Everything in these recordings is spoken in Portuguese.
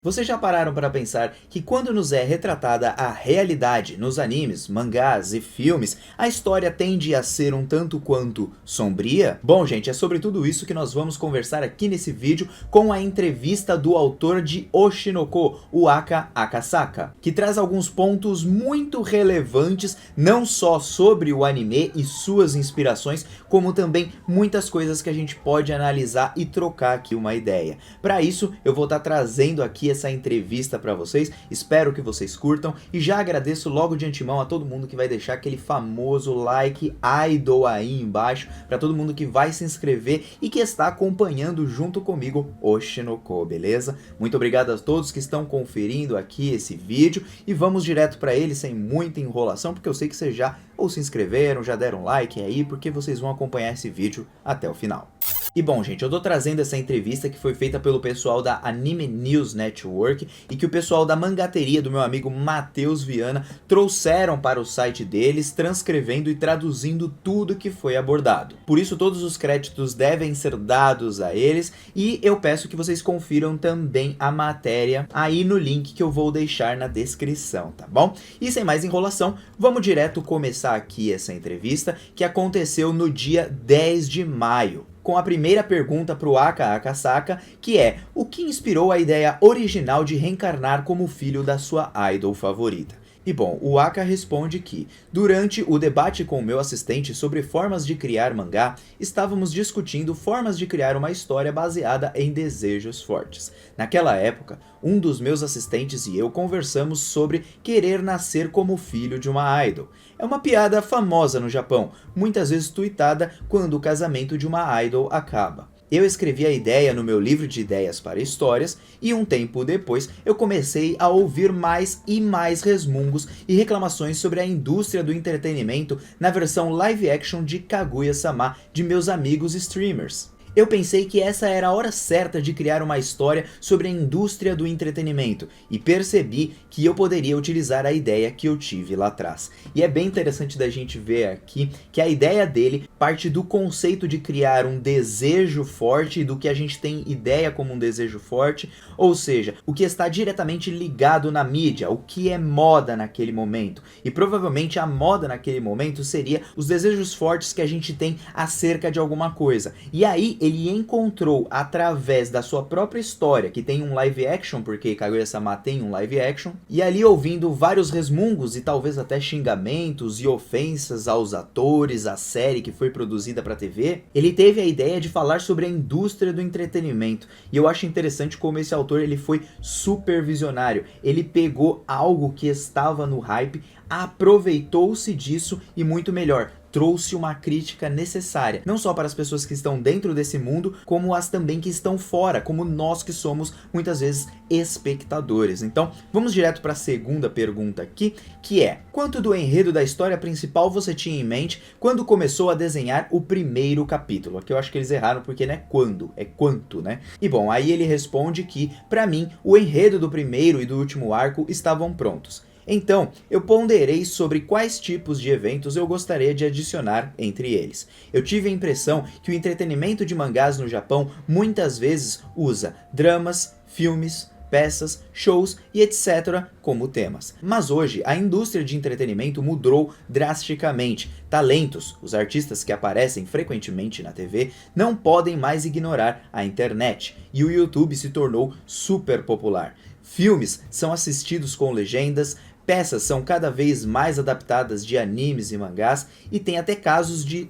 Vocês já pararam para pensar que quando nos é retratada a realidade nos animes, mangás e filmes, a história tende a ser um tanto quanto sombria? Bom, gente, é sobre tudo isso que nós vamos conversar aqui nesse vídeo com a entrevista do autor de Oshinoko, o Aka Akasaka, que traz alguns pontos muito relevantes, não só sobre o anime e suas inspirações, como também muitas coisas que a gente pode analisar e trocar aqui uma ideia. Para isso, eu vou estar trazendo aqui essa entrevista para vocês, espero que vocês curtam e já agradeço logo de antemão a todo mundo que vai deixar aquele famoso like idol aí embaixo, para todo mundo que vai se inscrever e que está acompanhando junto comigo Oshinoko, beleza? Muito obrigado a todos que estão conferindo aqui esse vídeo e vamos direto para ele sem muita enrolação, porque eu sei que vocês já ou se inscreveram, já deram like aí, porque vocês vão acompanhar esse vídeo até o final. E bom, gente, eu tô trazendo essa entrevista que foi feita pelo pessoal da Anime News Network e que o pessoal da mangateria do meu amigo Matheus Viana trouxeram para o site deles, transcrevendo e traduzindo tudo que foi abordado. Por isso todos os créditos devem ser dados a eles e eu peço que vocês confiram também a matéria aí no link que eu vou deixar na descrição, tá bom? E sem mais enrolação, vamos direto começar aqui essa entrevista que aconteceu no dia 10 de maio. Com a primeira pergunta para o Aka Akasaka, que é: o que inspirou a ideia original de reencarnar como filho da sua idol favorita? E bom, o Aka responde que, durante o debate com o meu assistente sobre formas de criar mangá, estávamos discutindo formas de criar uma história baseada em desejos fortes. Naquela época, um dos meus assistentes e eu conversamos sobre querer nascer como filho de uma idol. É uma piada famosa no Japão, muitas vezes tuitada quando o casamento de uma idol acaba. Eu escrevi a ideia no meu livro de ideias para histórias e um tempo depois eu comecei a ouvir mais e mais resmungos e reclamações sobre a indústria do entretenimento na versão live action de Kaguya-sama de meus amigos streamers. Eu pensei que essa era a hora certa de criar uma história sobre a indústria do entretenimento e percebi que eu poderia utilizar a ideia que eu tive lá atrás. E é bem interessante da gente ver aqui que a ideia dele parte do conceito de criar um desejo forte, do que a gente tem ideia como um desejo forte, ou seja, o que está diretamente ligado na mídia, o que é moda naquele momento. E provavelmente a moda naquele momento seria os desejos fortes que a gente tem acerca de alguma coisa. E aí ele encontrou, através da sua própria história, que tem um live action, porque Kaguya-sama tem um live action, e ali ouvindo vários resmungos e talvez até xingamentos e ofensas aos atores, à série que foi produzida para TV, ele teve a ideia de falar sobre a indústria do entretenimento. E eu acho interessante como esse autor ele foi super visionário. Ele pegou algo que estava no hype, aproveitou-se disso e muito melhor, trouxe uma crítica necessária, não só para as pessoas que estão dentro desse mundo, como as também que estão fora, como nós que somos muitas vezes espectadores. Então, vamos direto para a segunda pergunta aqui, que é: quanto do enredo da história principal você tinha em mente quando começou a desenhar o primeiro capítulo? Aqui eu acho que eles erraram porque não é quando, é quanto, né? E bom, aí ele responde que, para mim, o enredo do primeiro e do último arco estavam prontos. Então, eu ponderei sobre quais tipos de eventos eu gostaria de adicionar entre eles. Eu tive a impressão que o entretenimento de mangás no Japão muitas vezes usa dramas, filmes, peças, shows e etc. como temas. Mas hoje a indústria de entretenimento mudou drasticamente. Talentos, os artistas que aparecem frequentemente na TV, não podem mais ignorar a internet e o YouTube se tornou super popular. Filmes são assistidos com legendas, peças são cada vez mais adaptadas de animes e mangás e tem até casos de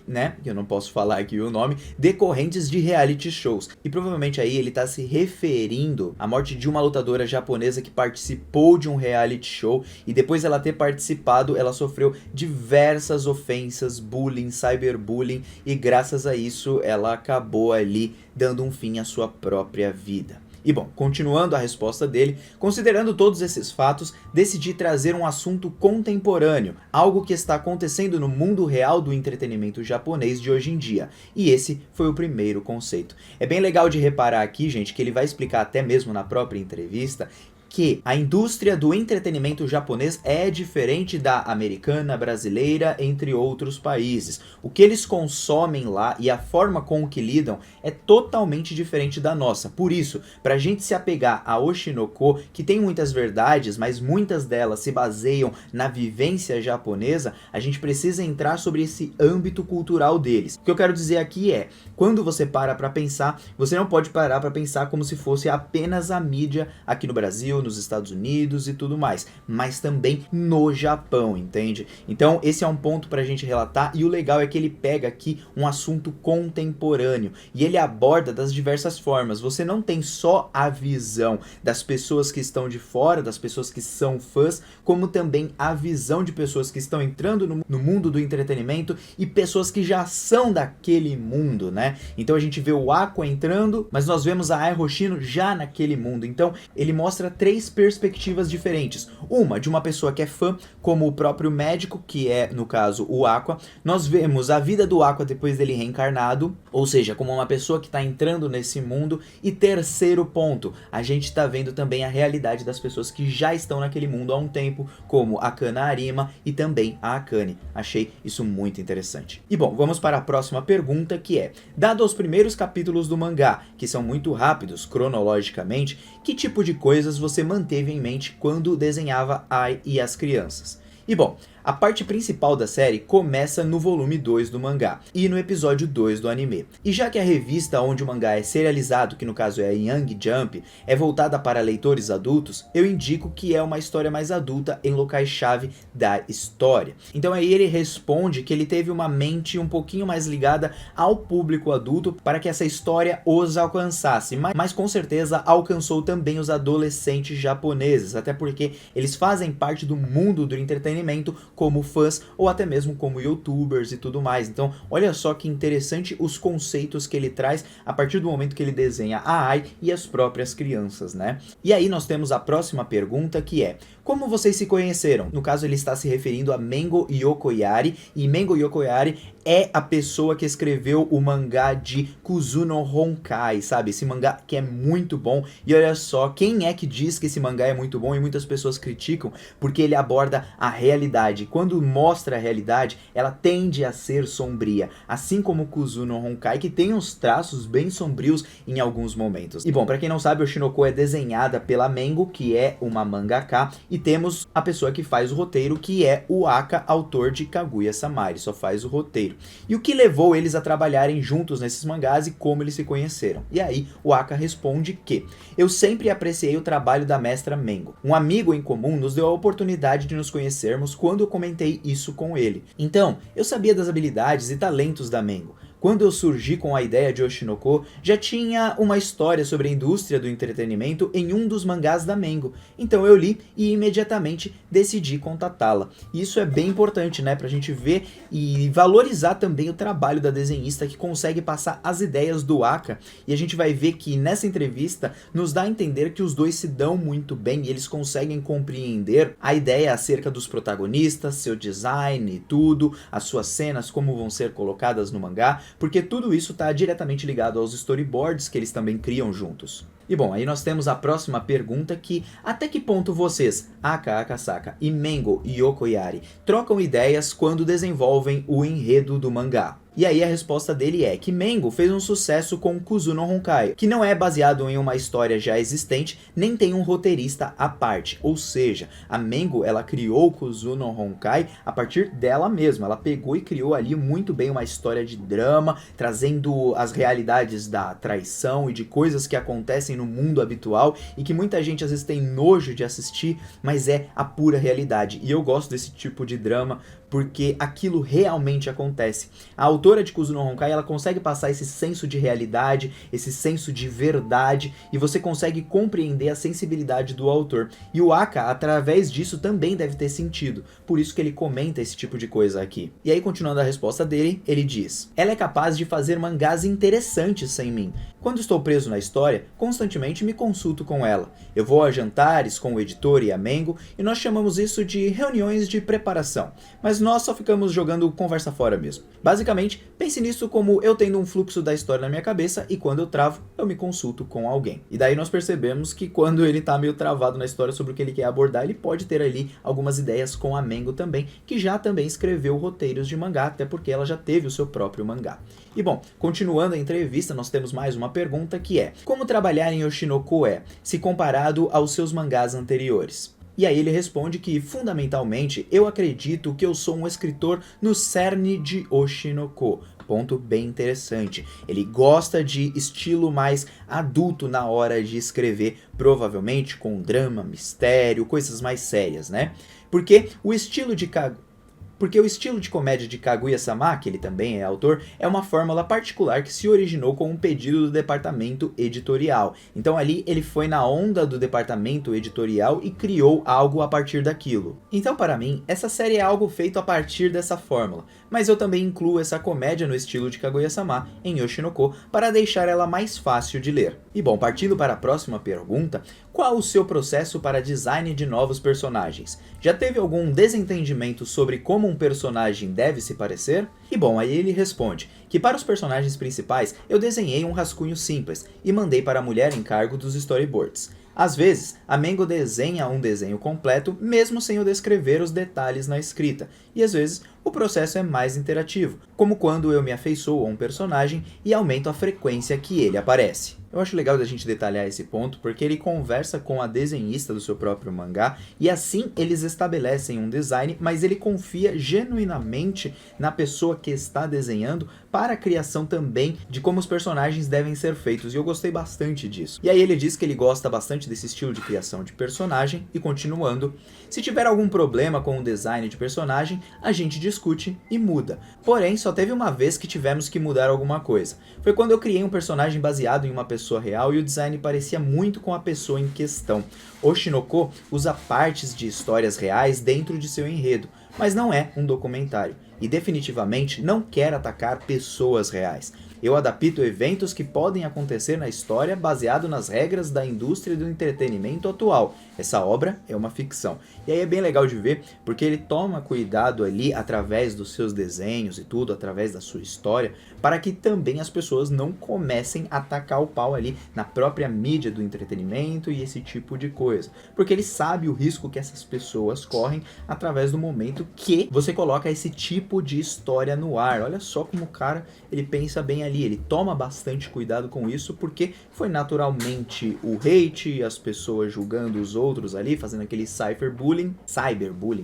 né, que eu não posso falar aqui o nome, decorrentes de reality shows. E provavelmente aí ele está se referindo à morte de uma lutadora japonesa que participou de um reality show e depois dela ter participado, ela sofreu diversas ofensas, bullying, cyberbullying e graças a isso ela acabou ali dando um fim à sua própria vida. E bom, continuando a resposta dele, considerando todos esses fatos, decidi trazer um assunto contemporâneo, algo que está acontecendo no mundo real do entretenimento japonês de hoje em dia. E esse foi o primeiro conceito. É bem legal de reparar aqui, gente, que ele vai explicar até mesmo na própria entrevista que a indústria do entretenimento japonês é diferente da americana, brasileira, entre outros países. O que eles consomem lá e a forma com que lidam é totalmente diferente da nossa. Por isso, pra gente se apegar a Oshinoko, que tem muitas verdades, mas muitas delas se baseiam na vivência japonesa, a gente precisa entrar sobre esse âmbito cultural deles. O que eu quero dizer aqui é, quando você para pra pensar, você não pode parar pra pensar como se fosse apenas a mídia aqui no Brasil, nos Estados Unidos e tudo mais, mas também no Japão, entende? Então esse é um ponto pra gente relatar, e o legal é que ele pega aqui um assunto contemporâneo e ele aborda das diversas formas. Você não tem só a visão das pessoas que estão de fora, das pessoas que são fãs, como também a visão de pessoas que estão entrando no mundo do entretenimento e pessoas que já são daquele mundo, né? Então a gente vê o Aqua entrando, mas nós vemos a Ai Hoshino já naquele mundo. Então ele mostra três perspectivas diferentes. Uma de uma pessoa que é fã, como o próprio médico, que é, no caso, o Aqua. Nós vemos a vida do Aqua depois dele reencarnado, ou seja, como uma pessoa que está entrando nesse mundo. E terceiro ponto, a gente está vendo também a realidade das pessoas que já estão naquele mundo há um tempo, como a Kana Arima e também a Akane. Achei isso muito interessante. E bom, vamos para a próxima pergunta, que é: dado os primeiros capítulos do mangá, que são muito rápidos cronologicamente, que tipo de coisas você manteve em mente quando desenhava Ai e as crianças? E bom, a parte principal da série começa no volume 2 do mangá e no episódio 2 do anime. E já que a revista onde o mangá é serializado, que no caso é a Young Jump, é voltada para leitores adultos, eu indico que é uma história mais adulta em locais-chave da história. Então aí ele responde que ele teve uma mente um pouquinho mais ligada ao público adulto para que essa história os alcançasse, mas com certeza alcançou também os adolescentes japoneses, até porque eles fazem parte do mundo do entretenimento como fãs ou até mesmo como youtubers e tudo mais. Então olha só que interessante os conceitos que ele traz a partir do momento que ele desenha a Ai e as próprias crianças, né? E aí nós temos a próxima pergunta, que é: como vocês se conheceram? No caso ele está se referindo a Mengo Yokoyari, e Mengo Yokoyari é a pessoa que escreveu o mangá de Kuzuno Honkai, sabe? Esse mangá que é muito bom. E olha só, quem é que diz que esse mangá é muito bom e muitas pessoas criticam? Porque ele aborda a realidade. Quando mostra a realidade, ela tende a ser sombria, assim como Kuzuno Honkai, que tem uns traços bem sombrios em alguns momentos. E bom, pra quem não sabe, Oshinoko é desenhada pela Mengo, que é uma mangaka, e temos a pessoa que faz o roteiro, que é o Aka, autor de Kaguya-sama, ele só faz o roteiro. E o que levou eles a trabalharem juntos nesses mangás e como eles se conheceram? E aí o Aka responde que: eu sempre apreciei o trabalho da mestra Mengo. Um amigo em comum nos deu a oportunidade de nos conhecermos quando eu comentei isso com ele. Então, eu sabia das habilidades e talentos da Mengo. Quando eu surgi com a ideia de Oshinoko, já tinha uma história sobre a indústria do entretenimento em um dos mangás da Mengo. Então eu li e imediatamente decidi contatá-la. E isso é bem importante, né? Pra gente ver e valorizar também o trabalho da desenhista, que consegue passar as ideias do Aka. E a gente vai ver que nessa entrevista nos dá a entender que os dois se dão muito bem e eles conseguem compreender a ideia acerca dos protagonistas, seu design e tudo, as suas cenas, como vão ser colocadas no mangá, porque tudo isso está diretamente ligado aos storyboards que eles também criam juntos. E bom, aí nós temos a próxima pergunta, que: até que ponto vocês, Aka Akasaka e Mengo Yokoyari, trocam ideias quando desenvolvem o enredo do mangá? E aí a resposta dele é que Mengo fez um sucesso com Kuzuno Honkai, que não é baseado em uma história já existente, nem tem um roteirista à parte. Ou seja, a Mengo, ela criou Kuzuno Honkai a partir dela mesma. Ela pegou e criou ali muito bem uma história de drama, trazendo as realidades da traição e de coisas que acontecem no mundo habitual e que muita gente às vezes tem nojo de assistir, mas é a pura realidade. E eu gosto desse tipo de drama porque aquilo realmente acontece. A autora de Kuzuno Honkai, ela consegue passar esse senso de realidade, esse senso de verdade, e você consegue compreender a sensibilidade do autor. E o Aka, através disso, também deve ter sentido. Por isso que ele comenta esse tipo de coisa aqui. E aí, continuando a resposta dele, ele diz: ela é capaz de fazer mangás interessantes sem mim. Quando estou preso na história, constantemente me consulto com ela. Eu vou a jantares com o editor e a Mengo, e nós chamamos isso de reuniões de preparação. Mas mas nós só ficamos jogando conversa fora mesmo. Basicamente, pense nisso como eu tendo um fluxo da história na minha cabeça e quando eu travo, eu me consulto com alguém. E daí nós percebemos que quando ele tá meio travado na história sobre o que ele quer abordar, ele pode ter ali algumas ideias com a Mengo também, que já também escreveu roteiros de mangá, até porque ela já teve o seu próprio mangá. E bom, continuando a entrevista, nós temos mais uma pergunta que é: como trabalhar em Oshinoko é, se comparado aos seus mangás anteriores? E aí ele responde que, fundamentalmente, eu acredito que eu sou um escritor no cerne de Oshinoko. Ponto bem interessante. Ele gosta de estilo mais adulto na hora de escrever, provavelmente com drama, mistério, coisas mais sérias, né? Porque o estilo de comédia de Kaguya-sama, que ele também é autor, é uma fórmula particular que se originou com um pedido do departamento editorial. Então ali ele foi na onda do departamento editorial e criou algo a partir daquilo. Então para mim, essa série é algo feito a partir dessa fórmula, mas eu também incluo essa comédia no estilo de Kaguya-sama em Oshinoko para deixar ela mais fácil de ler. E bom, partindo para a próxima pergunta, qual o seu processo para design de novos personagens? Já teve algum desentendimento sobre como um personagem deve se parecer? E bom, aí ele responde que para os personagens principais eu desenhei um rascunho simples e mandei para a mulher em cargo dos storyboards. Às vezes, a Mengo desenha um desenho completo mesmo sem eu descrever os detalhes na escrita, e às vezes o processo é mais interativo, como quando eu me afeiçoo a um personagem e aumento a frequência que ele aparece. Eu acho legal da gente detalhar esse ponto porque ele conversa com a desenhista do seu próprio mangá e assim eles estabelecem um design, mas ele confia genuinamente na pessoa que está desenhando para a criação também de como os personagens devem ser feitos, e eu gostei bastante disso. E aí ele diz que ele gosta bastante desse estilo de criação de personagem e continuando: se tiver algum problema com o design de personagem, a gente discute e muda. Porém, só teve uma vez que tivemos que mudar alguma coisa. Foi quando eu criei um personagem baseado em uma pessoa real e o design parecia muito com a pessoa em questão. Oshinoko usa partes de histórias reais dentro de seu enredo, mas não é um documentário e definitivamente não quer atacar pessoas reais. Eu adapto eventos que podem acontecer na história baseado nas regras da indústria do entretenimento atual. Essa obra é uma ficção. E aí é bem legal de ver, porque ele toma cuidado ali através dos seus desenhos e tudo, através da sua história, para que também as pessoas não comecem a atacar o pau ali na própria mídia do entretenimento e esse tipo de coisa. Porque ele sabe o risco que essas pessoas correm através do momento que você coloca esse tipo de história no ar. Olha só como o cara, ele pensa bem ali, ele toma bastante cuidado com isso, porque foi naturalmente o hate, as pessoas julgando os outros ali, fazendo aquele cyberbullying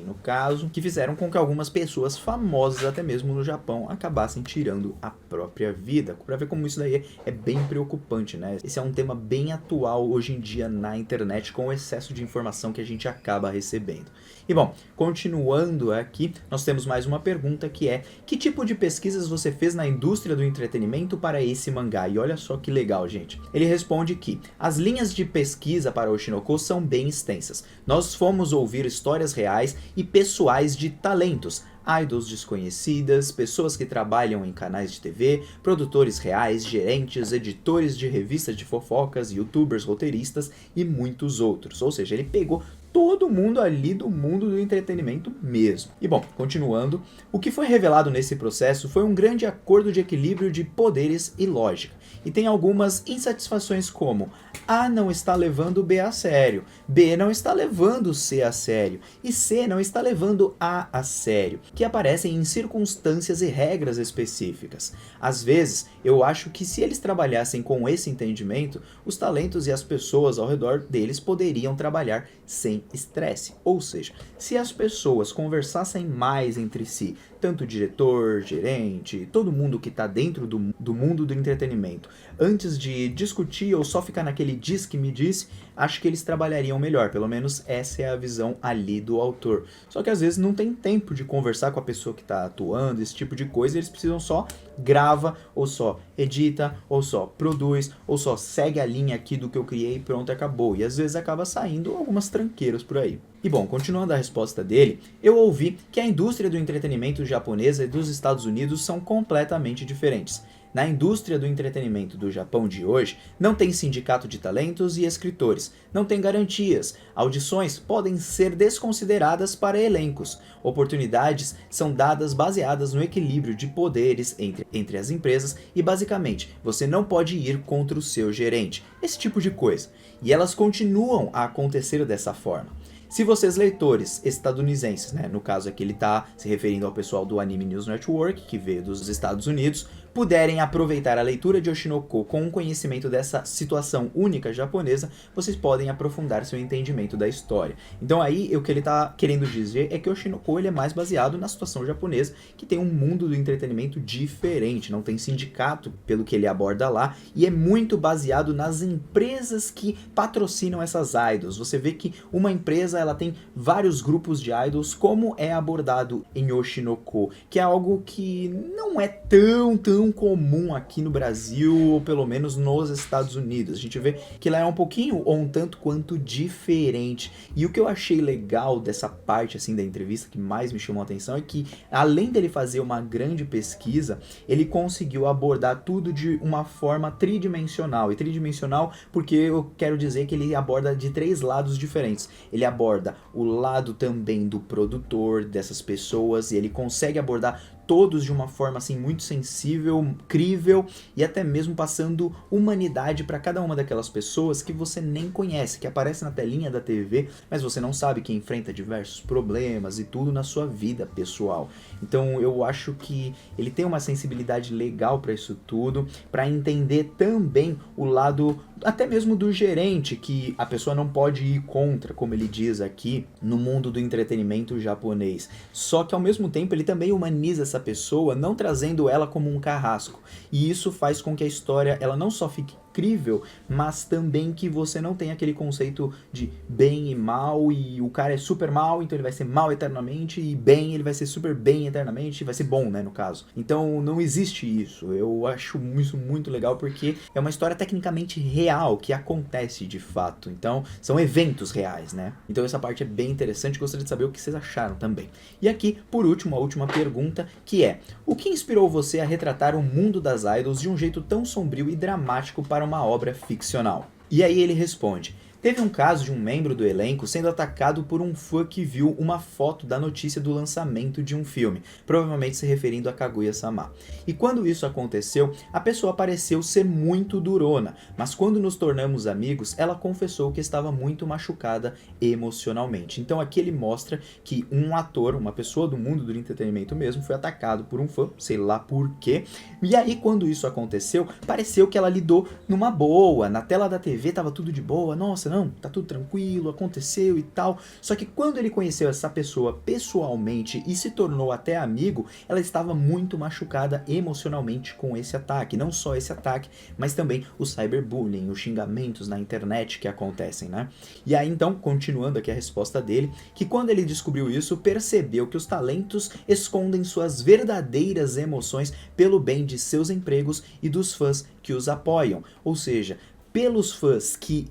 no caso, que fizeram com que algumas pessoas famosas, até mesmo no Japão, acabassem tirando a própria vida. Pra ver como isso daí é bem preocupante, né? Esse é um tema bem atual hoje em dia na internet, com o excesso de informação que a gente acaba recebendo. E bom, continuando aqui, nós temos mais uma pergunta que é: que tipo de pesquisas você fez na indústria do entretenimento para esse mangá? E olha só que legal, gente. Ele responde que as linhas de pesquisa para Oshinoko são bem extensas. Nós fomos ouvir histórias reais e pessoais de talentos, idols desconhecidas, pessoas que trabalham em canais de TV, produtores reais, gerentes, editores de revistas de fofocas, youtubers, roteiristas e muitos outros. Ou seja, ele pegou todo mundo ali do mundo do entretenimento mesmo. E bom, continuando, o que foi revelado nesse processo foi um grande acordo de equilíbrio de poderes e lógica. E tem algumas insatisfações como: A não está levando B a sério, B não está levando C a sério, e C não está levando A sério, que aparecem em circunstâncias e regras específicas. Às vezes, eu acho que se eles trabalhassem com esse entendimento, os talentos e as pessoas ao redor deles poderiam trabalhar sem estresse. Ou seja, se as pessoas conversassem mais entre si, tanto o diretor, gerente, todo mundo que está dentro do mundo do entretenimento, antes de discutir ou só ficar naquele diz que me disse, acho que eles trabalhariam melhor. Pelo menos essa é a visão ali do autor. Só que às vezes não tem tempo de conversar com a pessoa que está atuando, esse tipo de coisa, eles precisam só grava, ou só edita, ou só produz, ou só segue a linha aqui do que eu criei e pronto, acabou. E às vezes acaba saindo algumas tranqueiras por aí. E bom, continuando a resposta dele, eu ouvi que a indústria do entretenimento japonesa e dos Estados Unidos são completamente diferentes. Na indústria do entretenimento do Japão de hoje, não tem sindicato de talentos e escritores, não tem garantias, audições podem ser desconsideradas para elencos, oportunidades são dadas baseadas no equilíbrio de poderes entre as empresas e basicamente você não pode ir contra o seu gerente, esse tipo de coisa. E elas continuam a acontecer dessa forma. Se vocês leitores estadunidenses, né, no caso aqui ele está se referindo ao pessoal do Anime News Network, que veio dos Estados Unidos, puderem aproveitar a leitura de Oshinoko com um conhecimento dessa situação única japonesa, vocês podem aprofundar seu entendimento da história. Então aí o que ele está querendo dizer é que Oshinoko ele é mais baseado na situação japonesa, que tem um mundo do entretenimento diferente, não tem sindicato pelo que ele aborda lá, e é muito baseado nas empresas que patrocinam essas idols. Você vê que uma empresa ela tem vários grupos de idols, como é abordado em Oshinoko, que é algo que não é tão comum aqui no Brasil, ou pelo menos nos Estados Unidos. A gente vê que lá é um pouquinho ou um tanto quanto diferente. E o que eu achei legal dessa parte assim da entrevista que mais me chamou a atenção é que, além dele fazer uma grande pesquisa, ele conseguiu abordar tudo de uma forma tridimensional. E tridimensional porque eu quero dizer que ele aborda de 3 lados diferentes. Ele aborda o lado também do produtor, dessas pessoas, e ele consegue abordar todos de uma forma assim muito sensível, crível e até mesmo passando humanidade para cada uma daquelas pessoas que você nem conhece, que aparece na telinha da TV, mas você não sabe que enfrenta diversos problemas e tudo na sua vida pessoal. Então eu acho que ele tem uma sensibilidade legal para isso tudo, para entender também o lado até mesmo do gerente, que a pessoa não pode ir contra, como ele diz aqui, no mundo do entretenimento japonês. Só que ao mesmo tempo ele também humaniza essa pessoa, não trazendo ela como um carrasco. E isso faz com que a história ela não só fique incrível, mas também que você não tenha aquele conceito de bem e mal, e o cara é super mal, então ele vai ser mal eternamente, e bem, ele vai ser super bem eternamente, vai ser bom, né, no caso. Então não existe isso. Eu acho isso muito legal porque é uma história tecnicamente real, que acontece de fato. Então são eventos reais, né? Então essa parte é bem interessante, gostaria de saber o que vocês acharam também. E aqui, por último, a última pergunta, que é: o que inspirou você a retratar o mundo das idols de um jeito tão sombrio e dramático para uma obra ficcional? E aí ele responde: teve um caso de um membro do elenco sendo atacado por um fã que viu uma foto da notícia do lançamento de um filme, provavelmente se referindo a Kaguya-sama. E quando isso aconteceu, a pessoa pareceu ser muito durona, mas quando nos tornamos amigos, ela confessou que estava muito machucada emocionalmente. Então aqui ele mostra que um ator, uma pessoa do mundo do entretenimento mesmo, foi atacado por um fã, sei lá por quê. E aí quando isso aconteceu, pareceu que ela lidou numa boa, na tela da TV tava tudo de boa, nossa, não, tá tudo tranquilo, aconteceu e tal. Só que quando ele conheceu essa pessoa pessoalmente e se tornou até amigo, ela estava muito machucada emocionalmente com esse ataque. Não só esse ataque, mas também o cyberbullying, os xingamentos na internet que acontecem, né? E aí então, continuando aqui a resposta dele, que quando ele descobriu isso, percebeu que os talentos escondem suas verdadeiras emoções pelo bem de seus empregos e dos fãs que os apoiam. Ou seja, pelos fãs que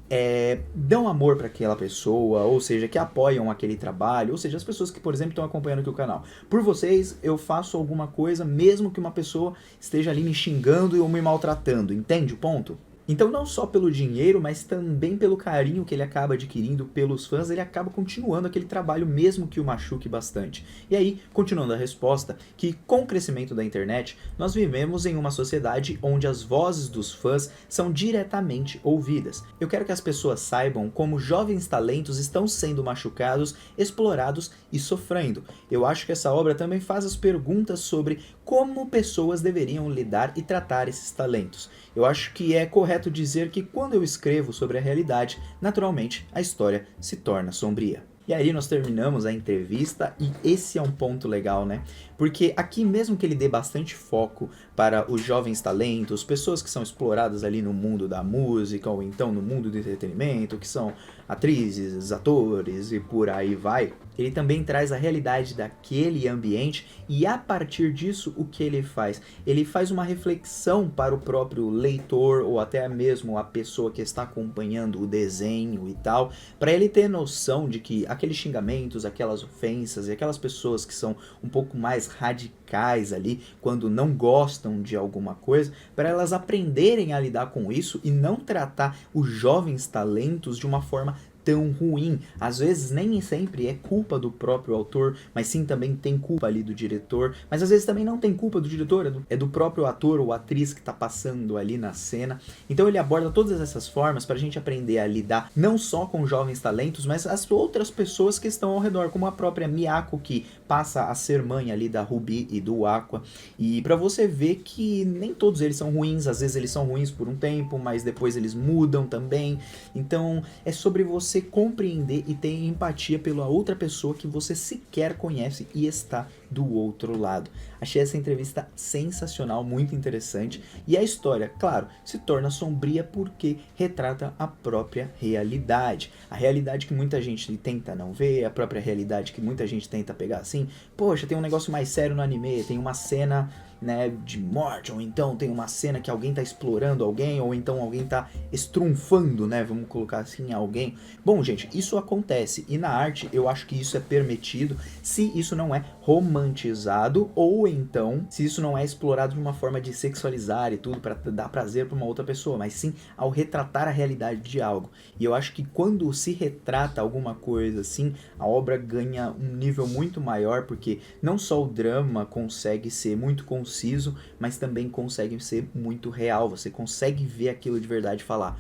dão amor para aquela pessoa, ou seja, que apoiam aquele trabalho, ou seja, as pessoas que, por exemplo, estão acompanhando aqui o canal. Por vocês, eu faço alguma coisa, mesmo que uma pessoa esteja ali me xingando ou me maltratando, entende o ponto? Então não só pelo dinheiro, mas também pelo carinho que ele acaba adquirindo pelos fãs, ele acaba continuando aquele trabalho mesmo que o machuque bastante. E aí, continuando a resposta, que com o crescimento da internet, nós vivemos em uma sociedade onde as vozes dos fãs são diretamente ouvidas. Eu quero que as pessoas saibam como jovens talentos estão sendo machucados, explorados e sofrendo. Eu acho que essa obra também faz as perguntas sobre como pessoas deveriam lidar e tratar esses talentos. Eu acho que é correto dizer que quando eu escrevo sobre a realidade, naturalmente a história se torna sombria. E aí nós terminamos a entrevista e esse é um ponto legal, né? Porque aqui mesmo que ele dê bastante foco para os jovens talentos, pessoas que são exploradas ali no mundo da música ou então no mundo do entretenimento, que são atrizes, atores e por aí vai, ele também traz a realidade daquele ambiente e a partir disso o que ele faz? Ele faz uma reflexão para o próprio leitor ou até mesmo a pessoa que está acompanhando o desenho e tal, para ele ter noção de que aqueles xingamentos, aquelas ofensas e aquelas pessoas que são um pouco mais radicais radicais ali, quando não gostam de alguma coisa, para elas aprenderem a lidar com isso e não tratar os jovens talentos de uma forma tão ruim. Às vezes nem sempre é culpa do próprio autor, mas sim também tem culpa ali do diretor, mas às vezes também não tem culpa do diretor, é do próprio ator ou atriz que está passando ali na cena. Então ele aborda todas essas formas para a gente aprender a lidar não só com jovens talentos, mas as outras pessoas que estão ao redor, como a própria Miyako, que passa a ser mãe ali da Ruby e do Aqua, e para você ver que nem todos eles são ruins, às vezes eles são ruins por um tempo, mas depois eles mudam também. Então é sobre você compreender e ter empatia pela outra pessoa que você sequer conhece e está do outro lado. Achei essa entrevista sensacional, muito interessante, e a história, claro, se torna sombria porque retrata a própria realidade. A realidade que muita gente tenta não ver, a própria realidade que muita gente tenta pegar assim, poxa, tem um negócio mais sério no anime, tem uma cena, né, de morte, ou então tem uma cena que alguém tá explorando alguém, ou então alguém tá estrunfando, né, vamos colocar assim, alguém. Bom, gente, isso acontece, e na arte eu acho que isso é permitido se isso não é romantizado, ou então se isso não é explorado de uma forma de sexualizar e tudo para dar prazer para uma outra pessoa, mas sim ao retratar a realidade de algo. E eu acho que quando se retrata alguma coisa assim, a obra ganha um nível muito maior, porque não só o drama consegue ser muito conciso, mas também consegue ser muito real. Você consegue ver aquilo de verdade e falar: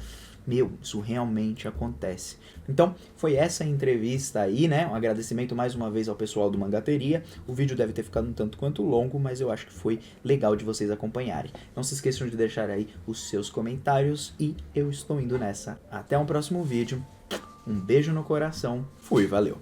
meu, isso realmente acontece. Então, foi essa entrevista aí, né? Um agradecimento mais uma vez ao pessoal do Mangateria. O vídeo deve ter ficado um tanto quanto longo, mas eu acho que foi legal de vocês acompanharem. Não se esqueçam de deixar aí os seus comentários e eu estou indo nessa. Até um próximo vídeo. Um beijo no coração. Fui, valeu!